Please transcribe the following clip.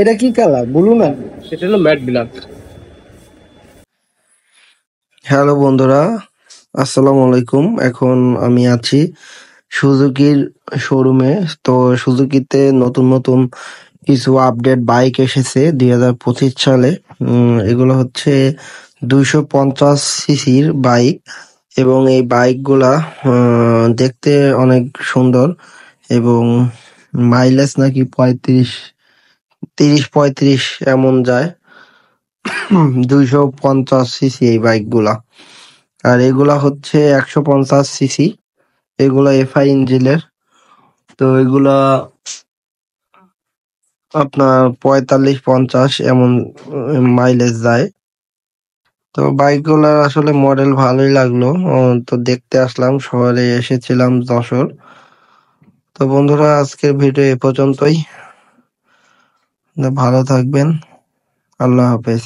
এটা কি colour, blue না? এটা হলো ম্যাট ব্ল্যাক। হ্যালো বন্ধুরা, আসসালামু আলাইকুম। এখন আমি আছি সুজুকির শোরুমে। তো সুজুকিতে নতুন নতুন কিছু আপডেট বাইক এসেছে 2025 সালে। এগুলো হচ্ছে 250 সিসির বাইক এবং এই বাইকগুলা দেখতে অনেক সুন্দর এবং মাইলেজ নাকি 35 এমন যায়। 250 সিসি এই বাইকগুলা। আর এগুলা হচ্ছে 150 সিসি, এগুলা এফআই ইঞ্জিনের। তো এগুলা আপনার 45-50 এমন মাইলেজ যায়। তো বাইকগুলার আসলে মডেল ভালোই লাগলো। তো দেখতে আসলাম, শহরে এসেছিলাম যশোর। তো বন্ধুরা, আজকের ভিডিও এ পর্যন্তই। ভালো থাকবেন, আল্লাহ হাফেজ।